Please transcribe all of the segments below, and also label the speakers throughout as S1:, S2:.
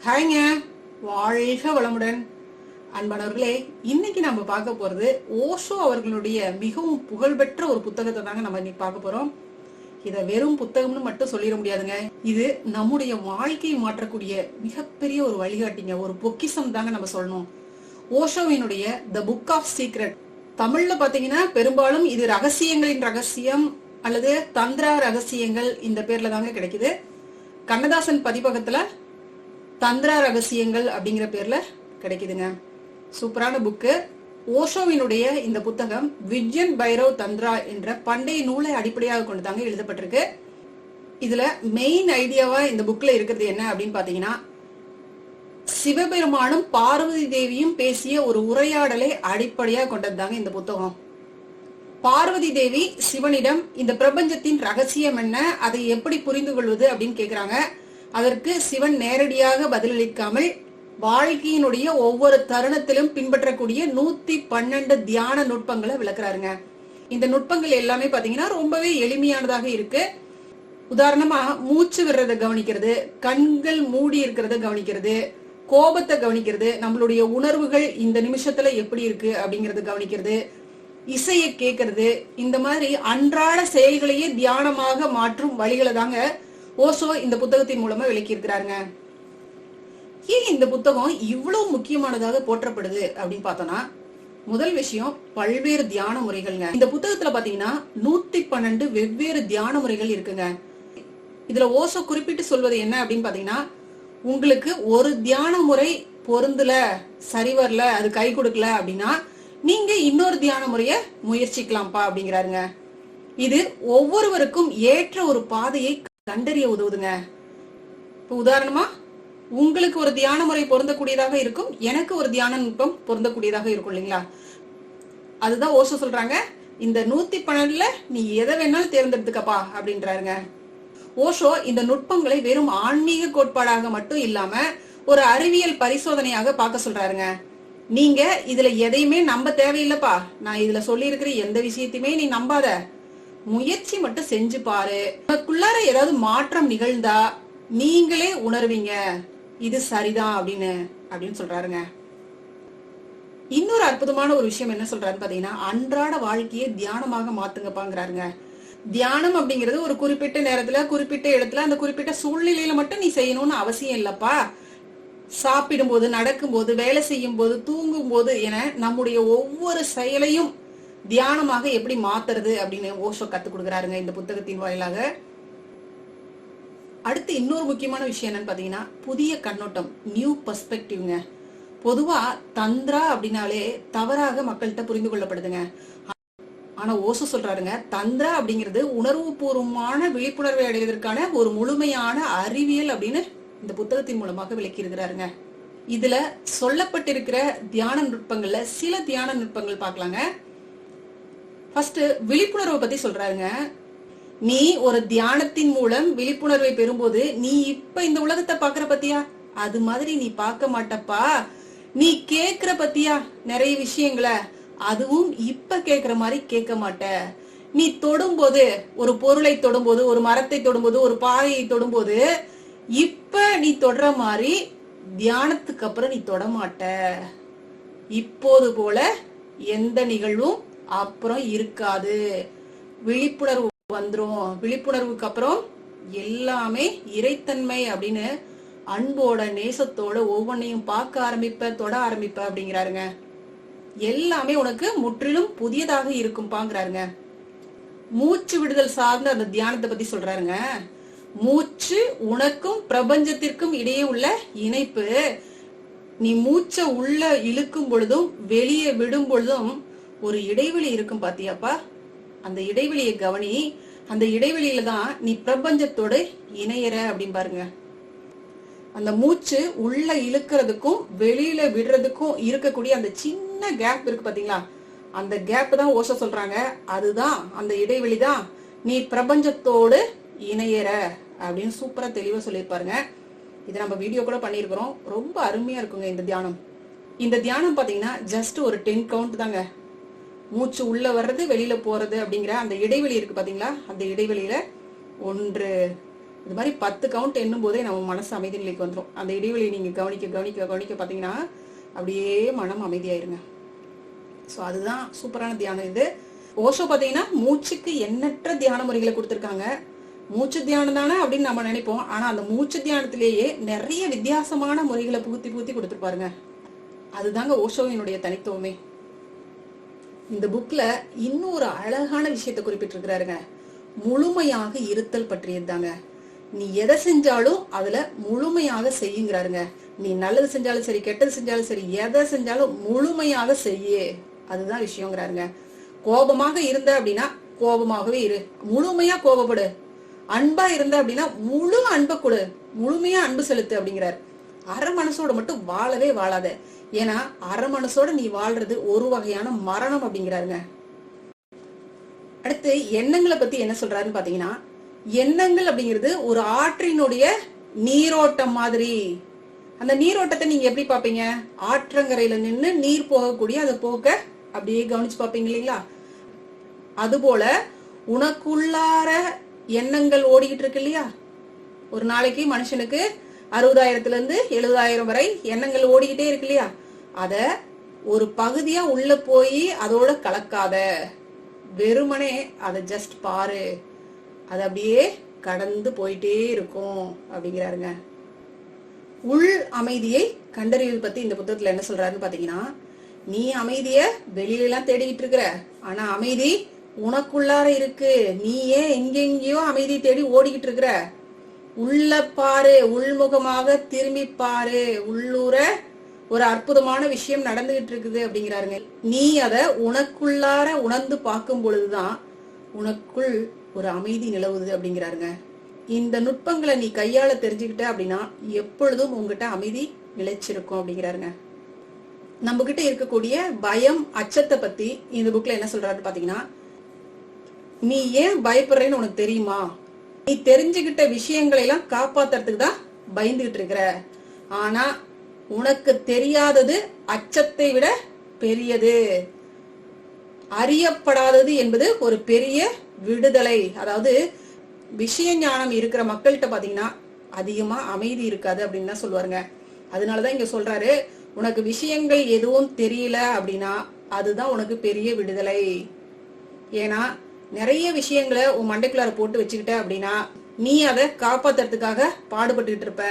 S1: ஹாய்ங்க, வாழ்க வளமுடன். அன்பானவர்களே, இன்னைக்கு நம்ம பார்க்க போறது ஓஷோ அவர்களுடைய மிகவும் புகழ்பெற்ற ஒரு புத்தகத்தை தாங்க நம்ம இன்னைக்கு பார்க்க போறோம். இத வெறும் புத்தகம்னு மட்டும் சொல்லிட முடியாதுங்க. இது நம்முடைய வாழ்க்கையை மாற்றக்கூடிய மிகப்பெரிய ஒரு வழிகாட்டிங்க, ஒரு பொக்கிஷம் தாங்க நம்ம சொல்லணும். ஓஷோவினுடைய த புக் ஆஃப் சீக்ரெட், தமிழ்ல பாத்தீங்கன்னா பெரும்பாலும் இது ரகசியங்களின் ரகசியம் அல்லது தந்திரா ரகசியங்கள் இந்த பேர்ல தாங்க கிடைக்குது. கண்ணதாசன் பதிப்பகத்துல தந்திரா ரகசியங்கள் அப்படிங்கிற பேர்ல கிடைக்குதுங்க. சூப்பரான புக்கு. ஓஷோவினுடைய இந்த புத்தகம் விஜயன் பைரவ் தந்திரா என்ற பண்டைய நூலை அடிப்படையாக கொண்டு தாங்க எழுதப்பட்டிருக்கு. இதுல மெயின் ஐடியாவா இந்த புக்ல இருக்கிறது என்ன அப்படின்னு பாத்தீங்கன்னா, சிவபெருமானும் பார்வதி தேவியும் பேசிய ஒரு உரையாடலை அடிப்படையாக கொண்டது தாங்க இந்த புத்தகம். பார்வதி தேவி சிவனிடம் இந்த பிரபஞ்சத்தின் ரகசியம் என்ன, அதை எப்படி புரிந்து கொள்வது அப்படின்னு கேக்குறாங்க. அதற்கு சிவன் நேரடியாக பதிலளிக்காமல் வாழ்க்கையினுடைய ஒவ்வொரு தருணத்திலும் பின்பற்றக்கூடிய 112 தியான நுட்பங்களை விளக்குறாருங்க. இந்த நுட்பங்கள் எல்லாமே பாத்தீங்கன்னா ரொம்பவே எளிமையானதாக இருக்கு. உதாரணமா மூச்சு விடுறத கவனிக்கிறது, கண்கள் மூடி இருக்கிறத கவனிக்கிறது, கோபத்தை கவனிக்கிறது, நம்மளுடைய உணர்வுகள் இந்த நிமிஷத்துல எப்படி இருக்கு அப்படிங்கறது கவனிக்கிறது, இசையை கேட்கறது, இந்த மாதிரி அன்றாட செயல்களையே தியானமாக மாற்றும் வழிகளை தாங்க ஓஷோ இந்த புத்தகத்தின் மூலமா விளக்கி இருக்கிறாருங்க. ஏன் இந்த புத்தகம் இவ்வளவு முக்கியமானதாக போற்றப்படுது அப்படின்னு பார்த்தோம்னா, முதல் விஷயம் பல்வேறு தியான முறைகள்ங்க. இந்த புத்தகத்துல பாத்தீங்கன்னா 112 வெவ்வேறு தியான முறைகள் இருக்குங்க. இதுல ஓஷோ குறிப்பிட்டு சொல்வது என்ன அப்படின்னு பாத்தீங்கன்னா, உங்களுக்கு ஒரு தியான முறை பொருந்தல, சரி வரல, அது கை கொடுக்கல அப்படின்னா நீங்க இன்னொரு தியான முறைய முயற்சிக்கலாம்ப்பா அப்படிங்கிறாருங்க. இது ஒவ்வொருவருக்கும் ஏற்ற ஒரு பாதையை கண்டறிய உதவுதுங்க. இப்ப உதாரணமா உங்களுக்கு ஒரு தியான முறை பொருந்தக்கூடியதாக இருக்கும், எனக்கு ஒரு தியான நுட்பம் பொருந்தக்கூடியதாக இருக்கும் இல்லைங்களா? அதுதான் ஓஷோ சொல்றாங்க, இந்த 112ல நீ எதை வேணாலும் தேர்ந்தெடுத்துக்கப்பா அப்படின்றாருங்க. ஓஷோ இந்த நுட்பங்களை வெறும் ஆன்மீக கோட்பாடாக மட்டும் இல்லாம ஒரு அறிவியல் பரிசோதனையாக பார்க்க சொல்றாருங்க. நீங்க இதுல எதையுமே நம்ப தேவையில்லப்பா, நான் இதுல சொல்லி இருக்கிற எந்த விஷயத்தையுமே நீ நம்பாத, முயற்சி மட்டும் செஞ்சு பாரு, உனக்குள்ளார ஏதாவது மாற்றம் நிகழ்ந்தா நீங்களே உணர்வீங்க இது சரிதான் அப்படின்னு சொல்றாருங்க. இன்னொரு அற்புதமான ஒரு விஷயம் என்ன சொல்றாருன்னு பாத்தீங்கன்னா, அன்றாட வாழ்க்கையை தியானமாக மாத்துங்கப்பாங்கிறாருங்க. தியானம் அப்படிங்கிறது ஒரு குறிப்பிட்ட நேரத்துல குறிப்பிட்ட இடத்துல அந்த குறிப்பிட்ட சூழ்நிலையில மட்டும் நீ செய்யணும்னு அவசியம் இல்லப்பா. சாப்பிடும் போது, நடக்கும் போது, வேலை செய்யும் போது, தூங்கும் போது என நம்முடைய ஒவ்வொரு செயலையும் தியானமாக எப்படி மாத்துறது அப்படின்னு ஓஷோ கத்துக் கொடுக்குறாருங்க இந்த புத்தகத்தின் வாயிலாக. அடுத்து இன்னொரு முக்கியமான விஷயம் என்னன்னு பாத்தீங்கன்னா, புதிய கண்ணோட்டம், நியூ பெர்ஸ்பெக்டிவ்ங்க. பொதுவா தந்திரா அப்படின்னாலே தவறாக மக்கள்கிட்ட புரிந்து கொள்ளப்படுதுங்க. ஆனா ஓஷோ சொல்றாருங்க, தந்திரா அப்படிங்கிறது உணர்வு பூர்வமான விழிப்புணர்வை அடைவதற்கான ஒரு முழுமையான அறிவியல் அப்படின்னு இந்த புத்தகத்தின் மூலமாக விளக்கி இருக்கிறாருங்க. இதுல சொல்லப்பட்டிருக்கிற தியான நுட்பங்கள்ல சில தியான நுட்பங்கள் பார்க்கலாங்க. ஃபர்ஸ்ட் விழிப்புணர்வை பத்தி சொல்றாருங்க. நீ ஒரு தியானத்தின் மூலம் விழிப்புணர்வை பெறும்போது நீ இப்ப இந்த உலகத்தை பாக்குற பத்தியா, அது மாதிரி நீ பார்க்க மாட்டப்பா. நீ கேக்குற பத்தியா நிறைய விஷயங்களை, அதுவும் இப்ப கேக்குற மாதிரி கேட்க மாட்ட. நீ தொடும்போது, ஒரு பொருளை தொடும்போது, ஒரு மரத்தை தொடும்போது, ஒரு பாறையை தொடும்போது இப்ப நீ தொடர மாதிரி தியானத்துக்கு அப்புறம் நீ தொட மாட்ட. இப்போது போல எந்த நிகழ்வும் அப்புறம் இருக்காது, விழிப்புணர்வு வந்துரும். விழிப்புணர்வுக்கு அப்புறம் எல்லாமே இறைத்தன்மை அப்படின்னு அன்போட நேசத்தோட ஒவ்வொன்னையும் பார்க்க ஆரம்பிப்ப, தொட ஆரம்பிப்ப அப்படிங்கிறாருங்க. எல்லாமே உனக்கு முற்றிலும் புதியதாக இருக்கும் பாங்கிறாருங்க. மூச்சு விடுதல் சார்ந்த அந்த தியானத்தை பத்தி சொல்றாருங்க. மூச்சு உனக்கும் பிரபஞ்சத்திற்கும் இடையே உள்ள இணைப்பு. நீ மூச்சை உள்ள இழுக்கும் பொழுதும் வெளியே விடும் பொழுதும் ஒரு இடைவெளி இருக்கும் பாத்தியாப்பா, அந்த இடைவெளியை கவனி. அந்த இடைவெளியில தான் நீ பிரபஞ்சத்தோட இணையற அப்படின்னு பாருங்க. அந்த மூச்சு உள்ள இழுக்கிறதுக்கும் வெளியில விடுறதுக்கும் இருக்கக்கூடிய அந்த சின்ன கேப் இருக்கு பாத்தீங்களா, அந்த கேப் தான் ஓஷோ சொல்றாங்க, அதுதான் அந்த இடைவெளி தான் நீ பிரபஞ்சத்தோடு இணையற அப்படின்னு சூப்பரா தெளிவா சொல்லியிருப்பாருங்க. இதை நம்ம வீடியோ கூட பண்ணியிருக்கிறோம், ரொம்ப அருமையா இருக்குங்க இந்த தியானம். இந்த தியானம் பாத்தீங்கன்னா ஜஸ்ட் ஒரு 10 கவுண்ட் தாங்க. மூச்சு உள்ள வர்றது வெளியில போறது அப்படிங்கிற அந்த இடைவெளி இருக்கு பாத்தீங்களா, அந்த இடைவெளியில 1 இது மாதிரி 10 கவுண்ட் எண்ணும் போதே நம்ம மனசு அமைதி நிலைக்கு வந்துடும். அந்த இடைவெளி நீங்க கவனிக்க கவனிக்க கவனிக்க பாத்தீங்கன்னா அப்படியே மனம் அமைதியாயிருங்க. ஸோ அதுதான் சூப்பரான தியானம் இது. ஓஷோ பாத்தீங்கன்னா மூச்சுக்கு எண்ணற்ற தியான முறைகளை கொடுத்துருக்காங்க. மூச்சு தியானம் தானே அப்படின்னு நம்ம நினைப்போம். ஆனா அந்த மூச்சு தியானத்திலேயே நிறைய வித்தியாசமான முறைகளை புகுத்தி புகுத்தி கொடுத்துருப்பாருங்க. அதுதாங்க ஓஷோவினுடைய தனித்துவமே. இந்த புக்ல இன்னும் ஒரு அழகான விஷயத்தை குறிப்பிட்டிருக்கிறாருங்க. முழுமையாக இருத்தல் பற்றியது தாங்க. நீ எதை செஞ்சாலும் அதுல முழுமையாக செய்யுங்கிறாருங்க. நீ நல்லது செஞ்சாலும் சரி, கெட்டது செஞ்சாலும் சரி, எதை செஞ்சாலும் முழுமையாக செய்ய, அதுதான் விஷயங்கிறாருங்க. கோபமாக இருந்த அப்படின்னா கோபமாகவே இரு, முழுமையா கோபப்படு. அன்பா இருந்த அப்படின்னா முழு அன்பை கொடு, முழுமையா அன்பு செலுத்து அப்படிங்கிறாரு. அரை மனசோட மட்டும் வாழவே வாழாத, ஏன்னா அரை மனசோட நீ வாழ்றது ஒரு வகையான மரணம் அப்படிங்கிறாருங்க. அடுத்து எண்ணங்களை பத்தி என்ன சொல்றாருன்னு பாத்தீங்கன்னா, எண்ணங்கள் அப்படிங்கிறது ஒரு ஆற்றினுடைய நீரோட்டம் மாதிரி. அந்த நீரோட்டத்தை நீங்க எப்படி பாப்பீங்க? ஆற்றங்கரையில நின்று நீர் போகக்கூடிய அந்த போக்க அப்படியே கவனிச்சு பாப்பீங்க இல்லைங்களா? அதுபோல உனக்குள்ளார எண்ணங்கள் ஓடிக்கிட்டு இருக்கு இல்லையா? ஒரு நாளைக்கு மனுஷனுக்கு 60,000 இருந்து 70,000 வரை எண்ணங்கள் ஓடிக்கிட்டே இருக்கு இல்லையா? அத ஒரு பகுதியா உள்ள போய் அதோட கலக்காத, வெறுமனே அதை ஜஸ்ட் பாரு, அது அப்படியே கடந்து போயிட்டே இருக்கும் அப்படிங்கிறாருங்க. உள் அமைதியை கண்டறிவது பத்தி இந்த புத்தகத்துல என்ன சொல்றாருன்னு பாத்தீங்கன்னா, நீ அமைதிய வெளியில எல்லாம் தேடிக்கிட்டு இருக்கிற, ஆனா அமைதி உனக்குள்ளார இருக்கு. நீயே எங்கெங்கயோ அமைதி தேடி ஓடிக்கிட்டு இருக்கிற. உள்ள பாரு, உள்முகமாக திரும்பி பாரு, உள்ளூர ஒரு அற்புதமான விஷயம் நடந்துகிட்டு இருக்குது அப்படிங்கிறாருங்க. நீ அத உனக்குள்ளார உணர்ந்து பார்க்கும் பொழுதுதான் உனக்குள் ஒரு அமைதி நிலவுது அப்படிங்கிறாருங்க. இந்த நுட்பங்களை நீ கையாள தெரிஞ்சுக்கிட்ட அப்படின்னா எப்பொழுதும் உங்ககிட்ட அமைதி நிலைச்சிருக்கும் அப்படிங்கிறாருங்க. நம்ம கிட்ட இருக்கக்கூடிய பயம், அச்சத்தை பத்தி இந்த புக்ல என்ன சொல்றாருன்னு பாத்தீங்கன்னா, நீ ஏன் பயப்படுறேன்னு உனக்கு தெரியுமா? நீ தெரிஞ்சுக்கிட்ட விஷயங்களை எல்லாம் காப்பாத்துறதுக்கு தான் பயந்துகிட்டு இருக்கிற. ஆனா உனக்கு தெரியாதது அச்சத்தை விட பெரியது. அறியப்படாதது என்பது ஒரு பெரிய விடுதலை. அதாவது விஷய ஞானம் இருக்கிற மக்கள்கிட்ட பாத்தீங்கன்னா அதிகமா அமைதி இருக்காது அப்படின்னு தான் சொல்லுவாருங்க. அதனாலதான் இங்க சொல்றாரு, உனக்கு விஷயங்கள் எதுவும் தெரியல அப்படின்னா அதுதான் உனக்கு பெரிய விடுதலை. ஏன்னா நிறைய விஷயங்களை உன் மண்டைக்குள்ளார போட்டு வச்சுக்கிட்ட அப்படின்னா நீ அதை காப்பாத்துறதுக்காக பாடுபட்டுக்கிட்டு இருப்ப.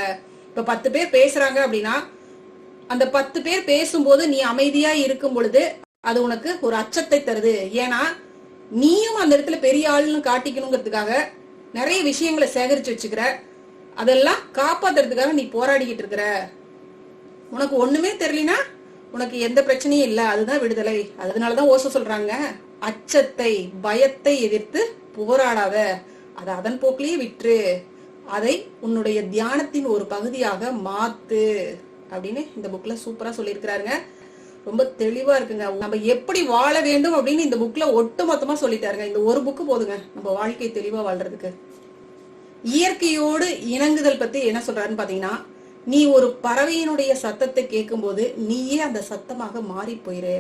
S1: இப்ப 10 பேர் பேசுறாங்க அப்படின்னா அந்த 10 பேர் பேசும்போது நீ அமைதியா இருக்கும் பொழுது அது உனக்கு ஒரு அச்சத்தை தருது. ஏன்னா நீயும் அந்த இடத்துல பெரிய ஆளுன்னு காட்டிக்கணுங்கிறதுக்காக நிறைய விஷயங்களை சேகரிச்சு வச்சுக்கிற. அதெல்லாம் காப்பாத்துறதுக்காக நீ போராடிக்கிட்டு இருக்கிற. உனக்கு ஒண்ணுமே தெரியலனா உனக்கு எந்த பிரச்சனையும் இல்ல, அதுதான் விடுதலை. அதனாலதான் ஓஷோ சொல்றாங்க, அச்சத்தை, பயத்தை எதிர்த்து போராடாத, அதை அதன் போக்கிலேயே விட்டுரு, அதை உன்னுடைய தியானத்தின் ஒரு பகுதியாக மாத்து அப்படின்னு இந்த புக்ல சூப்பரா சொல்லியிருக்கிறாருங்க. ரொம்ப தெளிவா இருக்குங்க. நம்ம எப்படி வாழ வேண்டும் அப்படின்னு இந்த புக்ல ஒட்டு மொத்தமா சொல்லிட்டாருங்க. இந்த ஒரு புக்கு போதுங்க நம்ம வாழ்க்கை தெளிவா வாழ்றதுக்கு. இயற்கையோடு இணங்குதல் பத்தி என்ன சொல்றாருன்னு பாத்தீங்கன்னா, நீ ஒரு பறவையினுடைய சத்தத்தை கேட்கும் போது நீயே அந்த சத்தமாக மாறி போயிரு.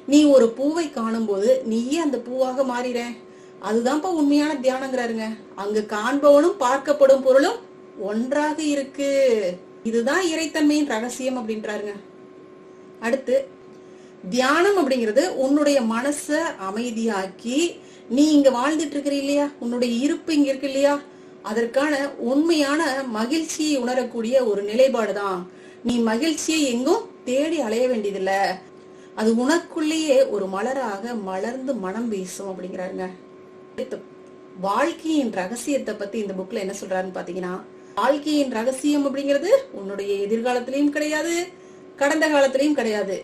S1: நீ ஒரு பூவை காணும் போது நீயே அந்த பூவாக மாறிற. அதுதான்ப்பா உண்மையான தியானங்கிறாருங்க. அங்கு காண்பவனும் பார்க்கப்படும் பொருளும் ஒன்றாக இருக்கு. இதுதான் இறைத்தன்மையின் ரகசியம் அப்படின்றாருங்க. அடுத்து தியானம் அப்படிங்கிறது உன்னுடைய மனச அமைதியாக்கி நீ இங்க வாழ்ந்துட்டு இருக்கிற இல்லையா, உன்னுடைய இருப்பு இங்க இருக்கு இல்லையா, அதற்கான உண்மையான மகிழ்ச்சியை உணரக்கூடிய ஒரு நிலைப்பாடுதான். நீ மகிழ்ச்சியை எங்கும் தேடி அலைய வேண்டியதில்ல, அது உனக்குள்ளேயே ஒரு மலராக மலர்ந்து மனம் வீசும் அப்படிங்கிறாருங்க. வாழ்க்கையின் ரகசியத்தை பத்தி இந்த புக்ல என்ன சொல்றாருன்னு பாத்தீங்கன்னா, வாழ்க்கையின் ரகசியம் அப்படிங்கிறது உன்னுடைய எதிர்காலத்திலயும் கிடையாது, கடந்த காலத்திலயும் கிடையாது.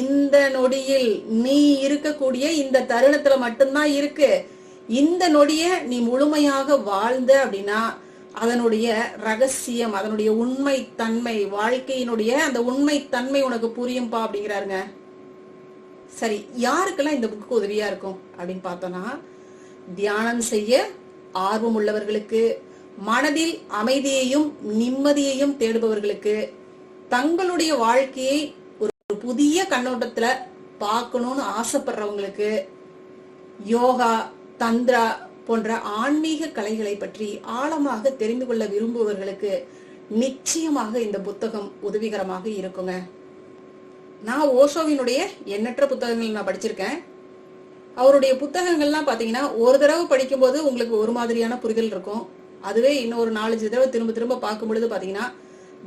S1: இந்த நொடியில் நீ இருக்கக்கூடிய இந்த தருணத்துல மட்டும்தான் இருக்கு. இந்த நொடிய நீ முழுமையாக வாழ்ந்த அப்படின்னா அதனுடைய ரகசியம், அதனுடைய உண்மை தன்மை, வாழ்க்கையினுடைய அந்த உண்மை தன்மை உனக்கு புரியும்பா அப்படிங்கிறாருங்க. சரி, யாருக்கெல்லாம் இந்த புக்கு உதவியா இருக்கும் அப்படின்னு பார்த்தோம்னா, தியானம் செய்ய ஆர்வம் உள்ளவர்களுக்கு, மனதில் அமைதியையும் நிம்மதியையும் தேடுபவர்களுக்கு, தங்களுடைய வாழ்க்கையை ஒரு புதிய கண்ணோட்டத்துல பார்க்கணும்னு ஆசைப்படுறவங்களுக்கு, யோகா, தந்திரா போன்ற ஆன்மீக கலைகளை பற்றி ஆழமாக தெரிந்து கொள்ள விரும்புபவர்களுக்கு நிச்சயமாக இந்த புத்தகம் உதவிகரமாக இருக்குங்க. நான் ஓஷோவினுடைய எண்ணற்ற புத்தகங்கள் நான் படிச்சிருக்கேன். அவருடைய புத்தகங்கள்லாம் பாத்தீங்கன்னா ஒரு தடவை படிக்கும்போது உங்களுக்கு ஒரு மாதிரியான புரிதல் இருக்கும். அதுவே இன்னொரு 4-5 தடவை திரும்ப திரும்ப பார்க்கும் பொழுது பாத்தீங்கன்னா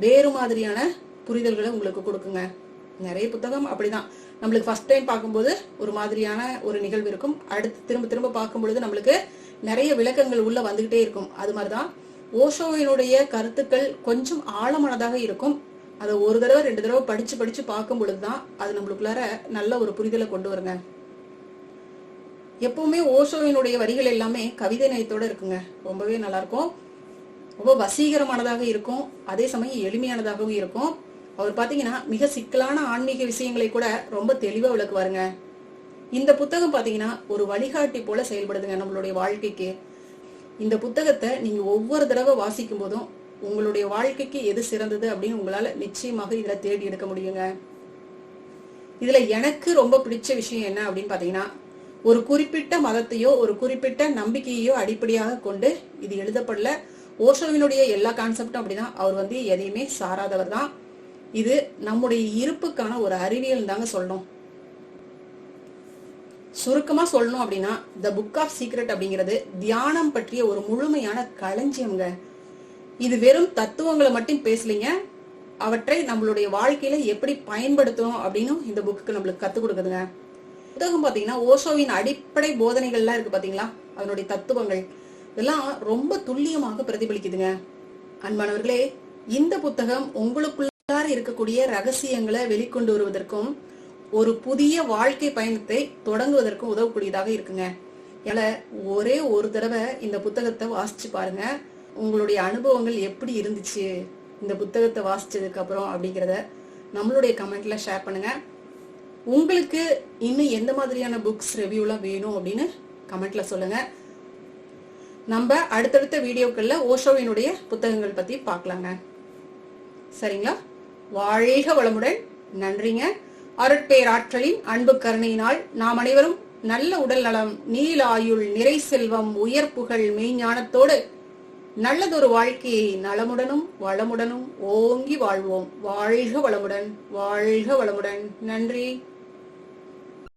S1: வேறு மாதிரியான புரிதல்களை உங்களுக்கு கொடுக்குங்க. நிறைய புத்தகம் அப்படிதான். நம்மளுக்கு ஃபர்ஸ்ட் டைம் பார்க்கும்போது ஒரு மாதிரியான ஒரு நிகழ்வு இருக்கும். அடுத்து திரும்ப திரும்ப பார்க்கும் பொழுது நம்மளுக்கு நிறைய விளக்கங்கள் உள்ள வந்துகிட்டே இருக்கும். அது மாதிரிதான் ஓஷோவினுடைய கருத்துக்கள் கொஞ்சம் ஆழமானதாக இருக்கும். அதை ஒரு தடவை 2 தடவை படிச்சு படிச்சு பார்க்கும் பொழுதுதான் அது நம்மளுக்குள்ளார நல்ல ஒரு புரிதலை கொண்டு வருங்க. எப்பவுமே ஓஷோவினுடைய வரிகள் எல்லாமே கவிதை நயத்தோட இருக்குங்க. ரொம்பவே நல்லா இருக்கும். ரொம்ப வசீகரமானதாக இருக்கும். அதே சமயம் எளிமையானதாகவும் இருக்கும். அவர் பாத்தீங்கன்னா மிக சிக்கலான ஆன்மீக விஷயங்களை கூட ரொம்ப தெளிவா விளக்குவாருங்க. இந்த புத்தகம் பாத்தீங்கன்னா ஒரு வழிகாட்டி போல செயல்படுதுங்க நம்மளுடைய வாழ்க்கைக்கு. இந்த புத்தகத்தை நீங்க ஒவ்வொரு தடவை வாசிக்கும் போதும் உங்களுடைய வாழ்க்கைக்கு எது சிறந்தது அப்படின்னு உங்களால நிச்சயமாக இதுல தேடி எடுக்க முடியுங்க. இதுல எனக்கு ரொம்ப பிடிச்ச விஷயம் என்ன அப்படின்னு பாத்தீங்கன்னா, ஒரு குறிப்பிட்ட மதத்தையோ ஒரு குறிப்பிட்ட நம்பிக்கையோ அடிப்படையாக கொண்டு இது எழுதப்படல. ஓஷோவினுடைய எல்லா கான்செப்டும் அப்படிதான். அவர் எதையுமே சாராதவர் தான். இது நம்முடைய இருப்புக்கான ஒரு அறிவியல் தாங்க சொல்லணும். சுருக்கமா சொல்லணும் அப்படின்னா த புக் ஆஃப் சீக்ரெட் அப்படிங்கிறது தியானம் பற்றிய ஒரு முழுமையான களஞ்சியம்ங்க. இது வெறும் தத்துவங்களை மட்டும் பேசலீங்க, அவற்றை நம்மளுடைய வாழ்க்கையில எப்படி பயன்படுத்தணும் அப்படின்னு இந்த புக்கு நம்மளுக்கு கத்துக் கொடுக்குதுங்க. புத்தகம் பாத்தீங்கன்னா ஓஷோவின் அடிப்படை போதனைகள்லாம் இருக்கு பாத்தீங்களா, அதனுடைய தத்துவங்கள் இதெல்லாம் ரொம்ப துல்லியமாக பிரதிபலிக்குதுங்க. அன்பானவர்களே, இந்த புத்தகம் உங்களுக்குள்ளார இருக்கக்கூடிய ரகசியங்களை வெளிக்கொண்டு வருவதற்கும் ஒரு புதிய வாழ்க்கை பயணத்தை தொடங்குவதற்கும் உதவக்கூடியதாக இருக்குங்க. ஒரே ஒரு தடவை இந்த புத்தகத்தை வாசிச்சு பாருங்க. உங்களுடைய அனுபவங்கள் எப்படி இருந்துச்சு இந்த புத்தகத்தை வாசிச்சதுக்கு அப்புறம் அப்படிங்கிறத நம்மளுடைய கமெண்ட்ல ஷேர் பண்ணுங்க. உங்களுக்கு இன்னும் எந்த மாதிரியான புக்ஸ் ரிவ்யூலாம் வேணும் அப்படின்னு கமெண்ட்ல சொல்லுங்க. நம்ம அடுத்தடுத்த வீடியோக்கள்ல ஓஷோவினுடைய புத்தகங்கள் பத்தி பார்க்கலாங்க. சரிங்களா? வாழ்க வளமுடன். நன்றிங்க. அருட்பேராற்றலின் அன்பு கருணையினால் நாம் அனைவரும் நல்ல உடல் நலம், நீல ஆயுள், நிறை செல்வம், உயர் புகழ், மெய்ஞானத்தோடு நல்லதொரு வாழ்க்கையை நலமுடனும் வளமுடனும் ஓங்கி வாழ்வோம். வாழ்க வளமுடன். வாழ்க வளமுடன். நன்றி.